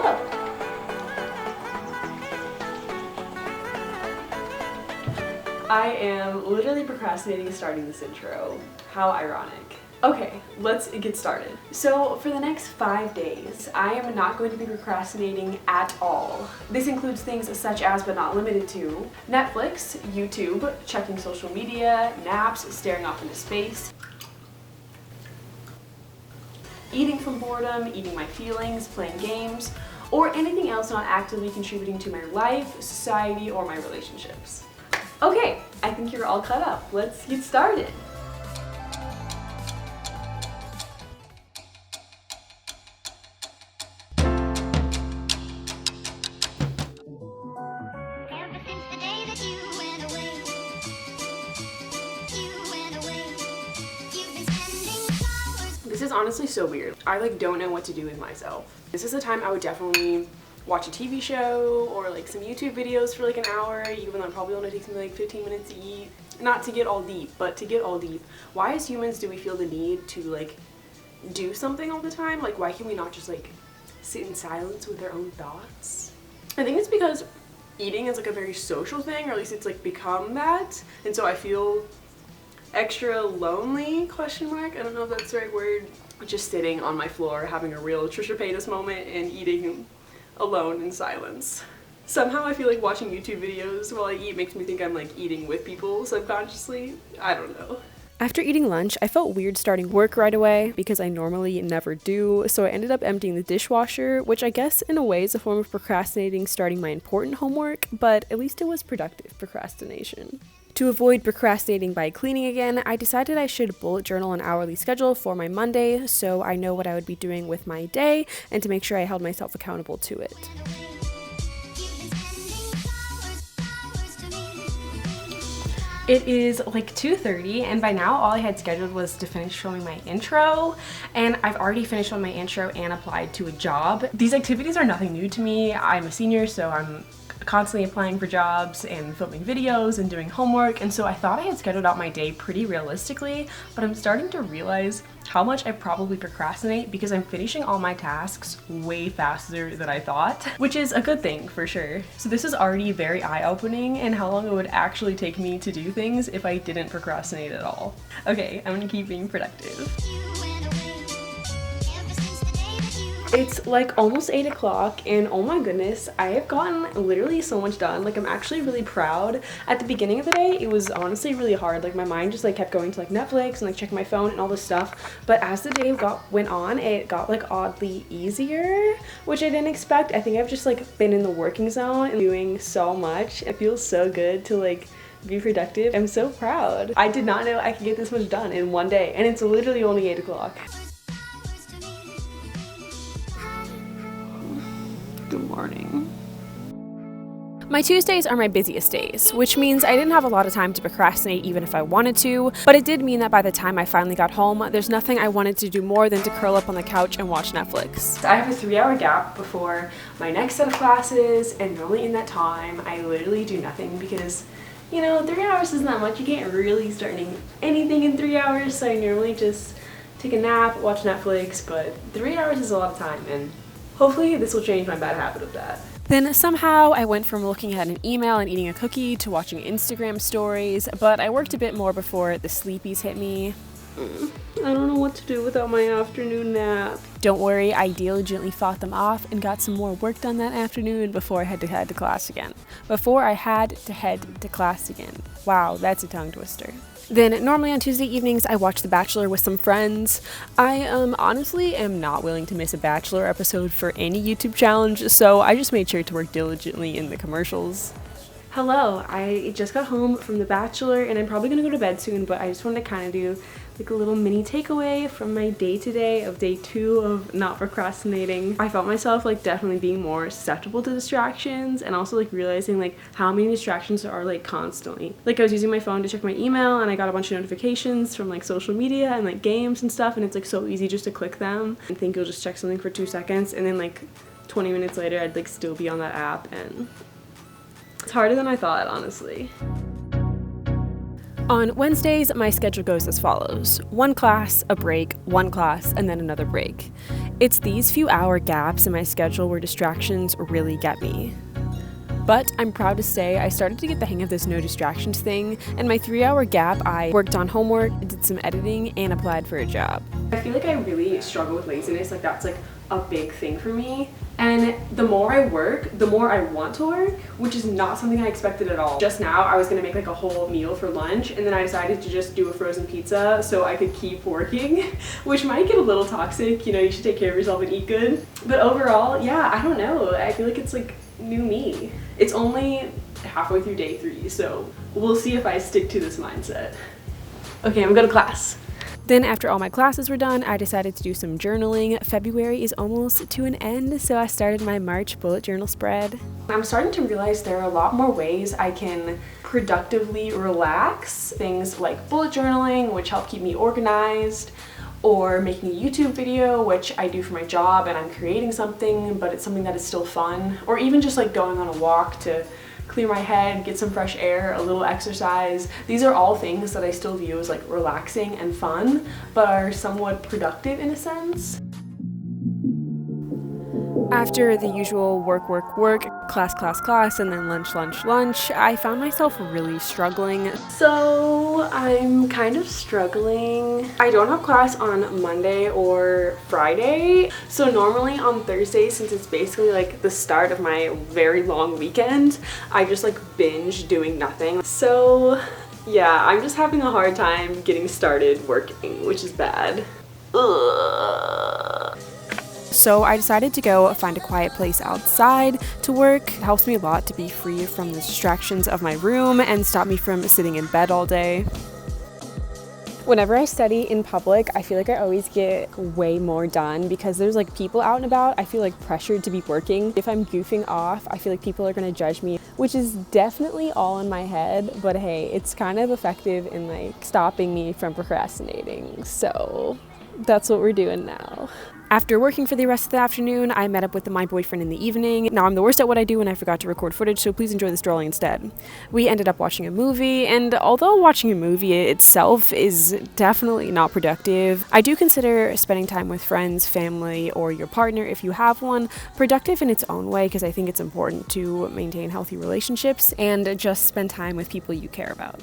up? I am literally procrastinating starting this intro. How ironic. Okay, let's get started. So for the next 5 days, I am not going to be procrastinating at all. This includes things such as, but not limited to, Netflix, YouTube, checking social media, naps, staring off into space, eating from boredom, eating my feelings, playing games, or anything else not actively contributing to my life, society, or my relationships. Okay, I think you're all caught up. Let's get started. This is honestly so weird. I don't know what to do with myself. This is the time I would definitely watch a TV show or some YouTube videos for an hour, even though it probably only takes me 15 minutes to eat. Not to get all deep, but to get all deep. Why as humans do we feel the need to do something all the time? Why can we not just sit in silence with our own thoughts? I think it's because eating is a very social thing, or at least it's become that, and so I feel extra lonely, question mark, I don't know if that's the right word, just sitting on my floor having a real Trisha Paytas moment and eating alone in silence. Somehow I feel like watching YouTube videos while I eat makes me think I'm eating with people subconsciously. I don't know. After eating lunch, I felt weird starting work right away because I normally never do, so I ended up emptying the dishwasher, which I guess in a way is a form of procrastinating starting my important homework, but at least it was productive procrastination. To avoid procrastinating by cleaning again, I decided I should bullet journal an hourly schedule for my Monday so I know what I would be doing with my day and to make sure I held myself accountable to it. It is 2:30 and by now all I had scheduled was to finish filming my intro, and I've already finished on my intro and applied to a job. These activities are nothing new to me. I'm a senior, so I'm constantly applying for jobs and filming videos and doing homework, and so I thought I had scheduled out my day pretty realistically, but I'm starting to realize how much I probably procrastinate because I'm finishing all my tasks way faster than I thought, which is a good thing for sure. So this is already very eye-opening in how long it would actually take me to do things if I didn't procrastinate at all. Okay, I'm gonna keep being productive. It's almost 8 o'clock and oh my goodness, I have gotten literally so much done. I'm actually really proud. At the beginning of the day, it was honestly really hard. My mind just kept going to Netflix and checking my phone and all this stuff. But as the day went on, it got oddly easier, which I didn't expect. I think I've just been in the working zone and doing so much. It feels so good to be productive. I'm so proud. I did not know I could get this much done in one day, and it's literally only 8 o'clock. Good morning. My Tuesdays are my busiest days, which means I didn't have a lot of time to procrastinate even if I wanted to, but it did mean that by the time I finally got home, there's nothing I wanted to do more than to curl up on the couch and watch Netflix. I have a 3-hour gap before my next set of classes, and normally in that time, I literally do nothing because 3 hours isn't that much. You can't really start anything in 3 hours, so I normally just take a nap, watch Netflix, but 3 hours is a lot of time, and hopefully this will change my bad habit of that. Then somehow I went from looking at an email and eating a cookie to watching Instagram stories, but I worked a bit more before the sleepies hit me. I don't know what to do without my afternoon nap. Don't worry, I diligently fought them off and got some more work done that afternoon before I had to head to class again. Wow, that's a tongue twister. Then normally on Tuesday evenings, I watch The Bachelor with some friends. I honestly am not willing to miss a Bachelor episode for any YouTube challenge, so I just made sure to work diligently in the commercials. Hello, I just got home from The Bachelor and I'm probably gonna go to bed soon, but I just wanted to kind of do a little mini takeaway from my day today of day 2 of not procrastinating. I felt myself definitely being more susceptible to distractions, and also realizing how many distractions there are constantly. I was using my phone to check my email and I got a bunch of notifications from social media and games and stuff, and it's so easy just to click them and think you'll just check something for 2 seconds, and then 20 minutes later I'd still be on that app, and it's harder than I thought, honestly. On Wednesdays, my schedule goes as follows: 1 class, a break, 1 class, and then another break. It's these few hour gaps in my schedule where distractions really get me. But I'm proud to say I started to get the hang of this no distractions thing, and my 3-hour gap I worked on homework, did some editing, and applied for a job. I feel like I really struggle with laziness, like that's like a big thing for me. And the more I work, the more I want to work, which is not something I expected at all. Just now, I was gonna make like a whole meal for lunch, and then I decided to just do a frozen pizza so I could keep working, which might get a little toxic. You know, you should take care of yourself and eat good. But overall, yeah, I don't know. I feel like it's like new me. It's only halfway through day 3, so we'll see if I stick to this mindset. Okay, I'm gonna go to class. Then after all my classes were done, I decided to do some journaling. February is almost to an end, so I started my March bullet journal spread. I'm starting to realize there are a lot more ways I can productively relax. Things like bullet journaling, which help keep me organized, or making a YouTube video, which I do for my job and I'm creating something, but it's something that is still fun, or even just like going on a walk to clear my head, get some fresh air, a little exercise. These are all things that I still view as like relaxing and fun, but are somewhat productive in a sense. After the usual work, class, and then lunch, I found myself really struggling. So I'm kind of struggling. I don't have class on Monday or Friday. So normally on Thursday, since it's basically like the start of my very long weekend, I just like binge doing nothing. So yeah, I'm just having a hard time getting started working, which is bad. Ugh. So I decided to go find a quiet place outside to work. It helps me a lot to be free from the distractions of my room and stop me from sitting in bed all day. Whenever I study in public, I feel like I always get way more done because there's like people out and about. I feel like pressured to be working. If I'm goofing off, I feel like people are gonna judge me, which is definitely all in my head, but hey, it's kind of effective in like stopping me from procrastinating. So that's what we're doing now. After working for the rest of the afternoon, I met up with my boyfriend in the evening. Now I'm the worst at what I do and I forgot to record footage, so please enjoy this drawing instead. We ended up watching a movie, and although watching a movie itself is definitely not productive, I do consider spending time with friends, family, or your partner if you have one productive in its own way, because I think it's important to maintain healthy relationships and just spend time with people you care about.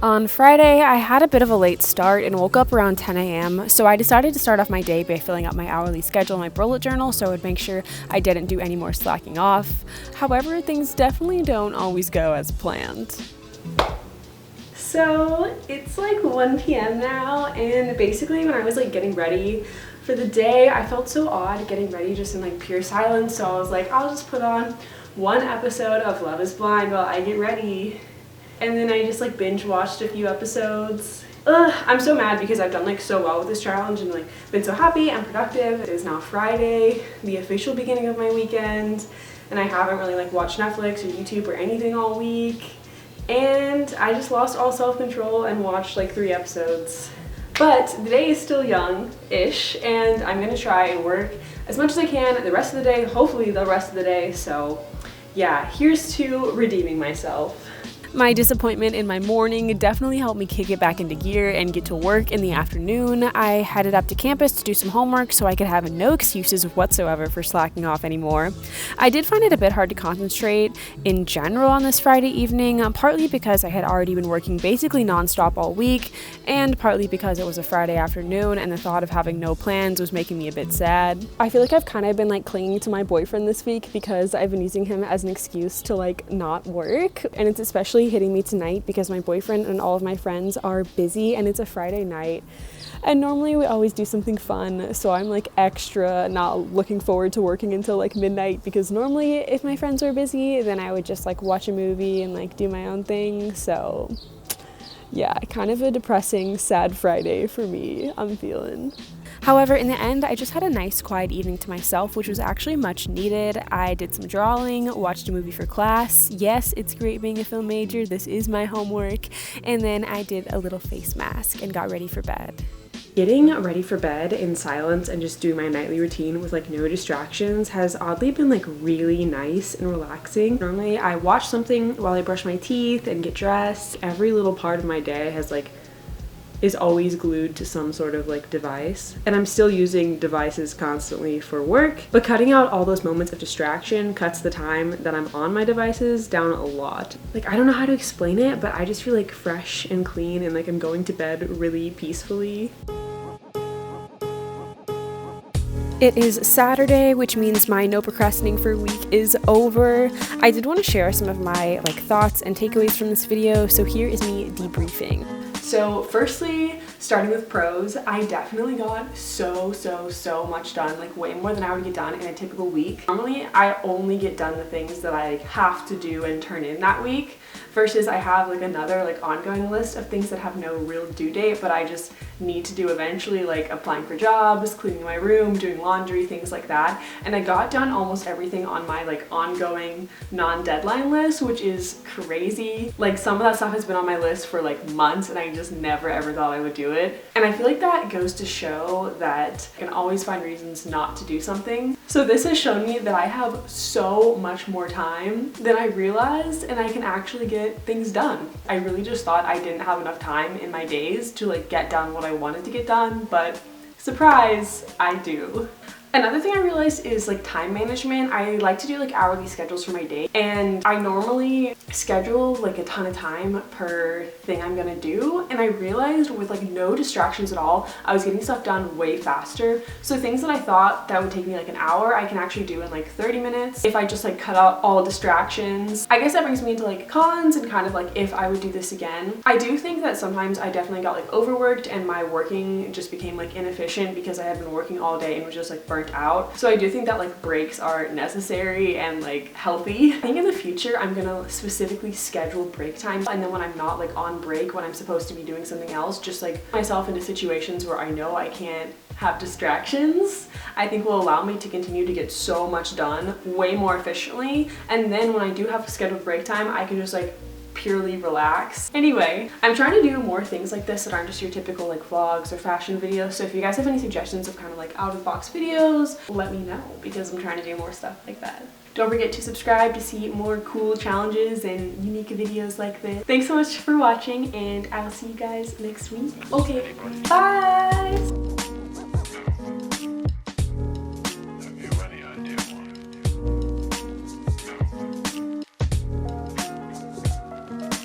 On Friday, I had a bit of a late start and woke up around 10 a.m., so I decided to start off my day by filling out my hourly schedule in my bullet journal so I would make sure I didn't do any more slacking off. However, things definitely don't always go as planned. So it's like 1 p.m. now, and basically when I was like getting ready for the day, I felt so odd getting ready just in like pure silence, so I was like, I'll just put on one episode of Love is Blind while I get ready. And then I just like binge watched a few episodes. I'm so mad because I've done like so well with this challenge and like been so happy and productive. It is now Friday, the official beginning of my weekend, and I haven't really like watched Netflix or YouTube or anything all week. And I just lost all self-control and watched like 3 episodes. But the day is still young-ish, and I'm gonna try and work as much as I can the rest of the day, hopefully the rest of the day. So yeah, here's to redeeming myself. My disappointment in my morning definitely helped me kick it back into gear and get to work in the afternoon. I headed up to campus to do some homework so I could have no excuses whatsoever for slacking off anymore. I did find it a bit hard to concentrate in general on this Friday evening, partly because I had already been working basically nonstop all week, and partly because it was a Friday afternoon and the thought of having no plans was making me a bit sad. I feel like I've kind of been like clinging to my boyfriend this week because I've been using him as an excuse to like not work, and it's especially hitting me tonight because my boyfriend and all of my friends are busy and it's a Friday night, and normally we always do something fun, so I'm like extra not looking forward to working until like midnight, because normally if my friends were busy then I would just like watch a movie and like do my own thing. So yeah, kind of a depressing, sad Friday for me, I'm feeling. However, in the end, I just had a nice quiet evening to myself, which was actually much needed. I did some drawing, watched a movie for class. Yes, it's great being a film major. This is my homework. And then I did a little face mask and got ready for bed. Getting ready for bed in silence and just doing my nightly routine with like no distractions has oddly been like really nice and relaxing. Normally I watch something while I brush my teeth and get dressed. Every little part of my day has like is always glued to some sort of like device. And I'm still using devices constantly for work, but cutting out all those moments of distraction cuts the time that I'm on my devices down a lot. Like, I don't know how to explain it, but I just feel like fresh and clean and like I'm going to bed really peacefully. It is Saturday, which means my no procrastinating for a week is over. I did want to share some of my thoughts and takeaways from this video, so here is me debriefing. So firstly, starting with pros, I definitely got so much done, like way more than I would get done in a typical week. Normally, I only get done the things that I have to do and turn in that week, versus I have like another like ongoing list of things that have no real due date, but I just need to do eventually, like applying for jobs, cleaning my room, doing laundry, things like that. And I got done almost everything on my like ongoing non-deadline list, which is crazy. Like some of that stuff has been on my list for like months and I just never ever thought I would do it. And I feel like that goes to show that I can always find reasons not to do something. So this has shown me that I have so much more time than I realized, and I can actually get things done. I really just thought I didn't have enough time in my days to like get done what I wanted to get done, but surprise, I do. Another thing I realized is like time management. I like to do like hourly schedules for my day, and I normally schedule like a ton of time per thing I'm gonna do, and I realized with like no distractions at all, I was getting stuff done way faster. So things that I thought that would take me like an hour, I can actually do in like 30 minutes if I just like cut out all distractions. I guess that brings me into like cons and kind of like if I would do this again. I do think that sometimes I definitely got like overworked and my working just became like inefficient because I had been working all day and was just like burnt out. So I do think that like breaks are necessary and like healthy. I think in the future I'm gonna specifically schedule break time, and then when I'm not like on break, when I'm supposed to be doing something else, just like myself into situations where I know I can't have distractions, I think will allow me to continue to get so much done way more efficiently. And then when I do have scheduled break time, I can just like purely relax. Anyway, I'm trying to do more things like this that aren't just your typical like vlogs or fashion videos. So if you guys have any suggestions of kind of like out of the box videos, let me know, because I'm trying to do more stuff like that. Don't forget to subscribe to see more cool challenges and unique videos like this. Thanks so much for watching, and I'll see you guys next week. Okay, bye!